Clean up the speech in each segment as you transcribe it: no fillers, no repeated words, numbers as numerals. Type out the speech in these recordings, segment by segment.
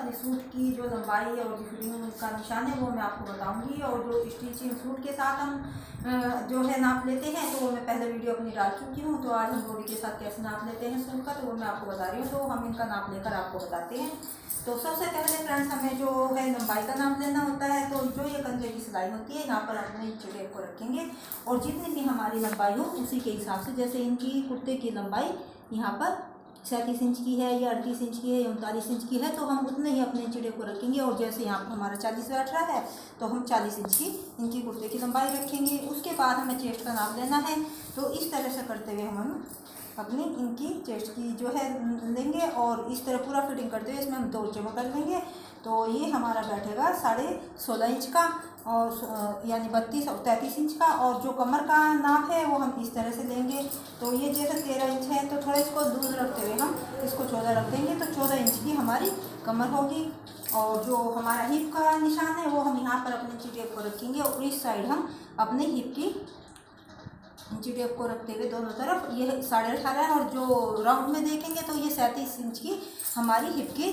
अपनी सूट की जो लंबाई है और जो फिटिंग का निशान है वो मैं आपको बताऊंगी। और जो स्टिचिंग सूट के साथ हम जो है नाप लेते हैं तो वो मैं पहले वीडियो अपनी डाल चुकी हूँ। तो आज हम बॉडी के साथ कैसे नाप लेते हैं सूट का तो वो मैं आपको बता रही हूँ। तो हम इनका नाप लेकर आपको बताते हैं। तो सबसे पहले फ्रेंड्स हमें जो है लंबाई का नाप लेना होता है। तो जो ये कंधे की सिलाई होती है यहाँ पर अपने टेप को रखेंगे और जितनी भी हमारी लंबाई हो उसी के हिसाब से, जैसे इनकी कुर्ते की लंबाई यहाँ पर 37 इंच की है या 38 इंच की है या 39 इंच की है तो हम उतने ही अपने चिड़े को रखेंगे। और जैसे यहाँ पर हमारा 40 बैठ रहा है तो हम 40 इंच की इनकी कुर्ते की लंबाई रखेंगे। उसके बाद हमें चेस्ट का नाप लेना है। तो इस तरह से करते हुए हम अपनी इनकी चेस्ट की जो है लेंगे और इस तरह पूरा फिटिंग करते हुए इसमें हम 2 जमा कर लेंगे। तो ये हमारा बैठेगा 16.5 इंच का और यानी 32 और 33 इंच का। और जो कमर का नाप है वो हम इस तरह से लेंगे। तो ये जैसे 13 इंच है तो थोड़ा इसको दूर रखते हुए हम इसको 14 रख देंगे। तो 14 इंच की हमारी कमर होगी। और जो हमारा हिप का निशान है वो हम यहाँ पर अपने टेप को रखेंगे और इस साइड हम अपने हिप की इंची टेप को रखते हुए दोनों तरफ ये 18.5 है। और जो राउंड में देखेंगे तो ये 37 इंच की हमारी हिप की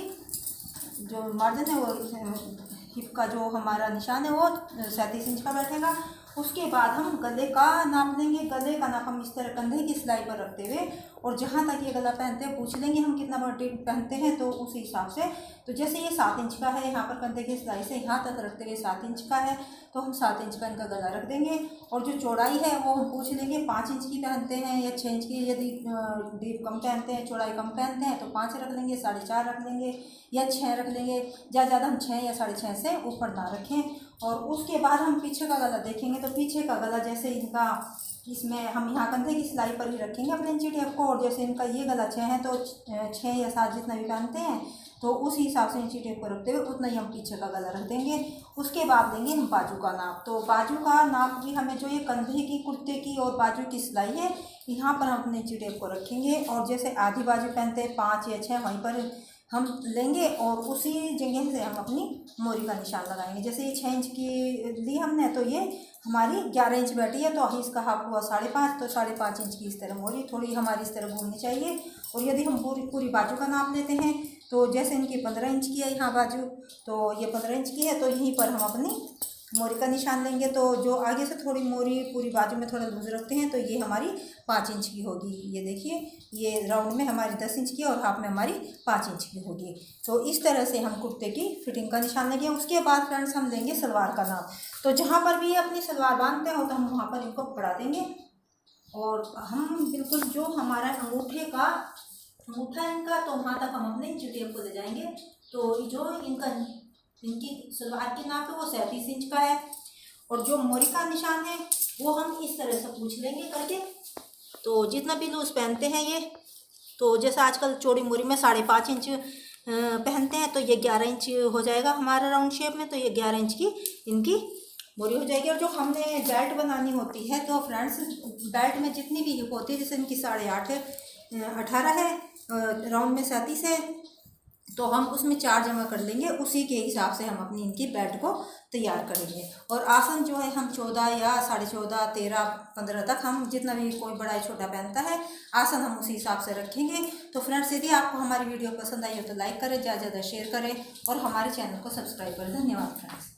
जो मार्जिन है वो हिप का जो हमारा निशान है वो 37 इंच का बैठेगा। उसके बाद हम गले का नाप लेंगे। गले का नाप हम इस तरह कंधे की सिलाई पर रखते हुए और जहाँ तक ये गला पहनते हैं पूछ लेंगे हम कितना बड़ा पहनते हैं तो उस हिसाब से। तो जैसे ये 7 इंच का है, यहाँ पर कंधे की सिलाई से यहाँ तक रखते हुए 7 इंच का है तो हम 7 इंच का इनका गला रख देंगे। और जो चौड़ाई है वो हम पूछ लेंगे 5 इंच की पहनते हैं या 6 इंच की। यदि डीप कम पहनते हैं, चौड़ाई कम पहनते हैं तो 5 रख लेंगे, 4.5 रख लेंगे या 6 रख लेंगे। ज़्यादा हम 6 या 6.5 से ऊपर ना रखें। और उसके बाद हम पीछे का गला देखेंगे तो पीछे का गला जैसे इनका इसमें हम यहाँ कंधे की सिलाई पर ही रखेंगे अपने इंची टेप को। और जैसे इनका ये गला 6 है तो 6 या 7 जितना भी पहनते हैं तो उस हिसाब से इंची टेप को रखते हुए उतना ही हम पीछे का गला रख देंगे। उसके बाद लेंगे हम बाजू का नाप। तो बाजू का नाप भी हमें जो ये कंधे की कुर्ते की और बाजू की सिलाई है यहाँ पर हम अपने इंची टेप को रखेंगे। और जैसे आधी बाजू पहनते हैं 5 या 6 वहीं पर हम लेंगे और उसी जगह से हम अपनी मोरी का निशान लगाएंगे। जैसे ये 6 इंच की ली हमने तो ये हमारी 11 इंच बैठी है तो इसका हाफ हुआ 5.5। तो 5.5 इंच की इस तरह मोरी थोड़ी हमारी इस तरह घूमनी चाहिए। और यदि हम पूरी बाजू का नाप लेते हैं तो जैसे इनकी 15 इंच की है यहाँ बाजू तो ये 15 इंच की है तो यहीं पर हम अपनी मोरी का निशान लेंगे। तो जो आगे से थोड़ी मोरी पूरी बाजू में थोड़ा लूज रखते हैं तो ये हमारी 5 इंच की होगी। ये देखिए ये राउंड में हमारी 10 इंच की और हाफ में हमारी 5 इंच की होगी। तो इस तरह से हम कुर्ते की फिटिंग का निशान लेंगे। उसके बाद फ्रेंड्स हम लेंगे सलवार का नाप। तो जहाँ पर भी अपनी सलवार बांधते हो तो हम वहाँ पर इनको बढ़ा देंगे। और हम बिल्कुल जो हमारा अंगूठा इनका तो वहाँ तक हम अपने इंची टेप को ले जाएंगे। तो जो इनकी सलवार की नाप है वो 37 इंच का है। और जो मोरी का निशान है वो हम इस तरह से पूछ लेंगे करके। तो जितना भी लूज पहनते हैं ये तो जैसे आजकल चौड़ी मोरी में 5.5 इंच पहनते हैं तो ये 11 इंच हो जाएगा हमारा राउंड शेप में। तो ये 11 इंच की इनकी मोरी हो जाएगी। और जो हमने बेल्ट बनानी होती है तो फ्रेंड्स बेल्ट में जितनी भी हिप होती है जैसे इनकी 8.5 है, 18 है, राउंड में 37 है तो हम उसमें 4 जमा कर लेंगे। उसी के हिसाब से हम अपनी इनकी बेल्ट को तैयार करेंगे। और आसन जो है हम 14 या 14.5, 13, 15 तक हम जितना भी कोई बड़ा छोटा पहनता है आसन हम उसी हिसाब से रखेंगे। तो फ्रेंड्स यदि आपको हमारी वीडियो पसंद आई हो तो लाइक करें, ज़्यादा से ज़्यादा शेयर करें और हमारे चैनल को सब्सक्राइब करें। धन्यवाद फ्रेंड्स।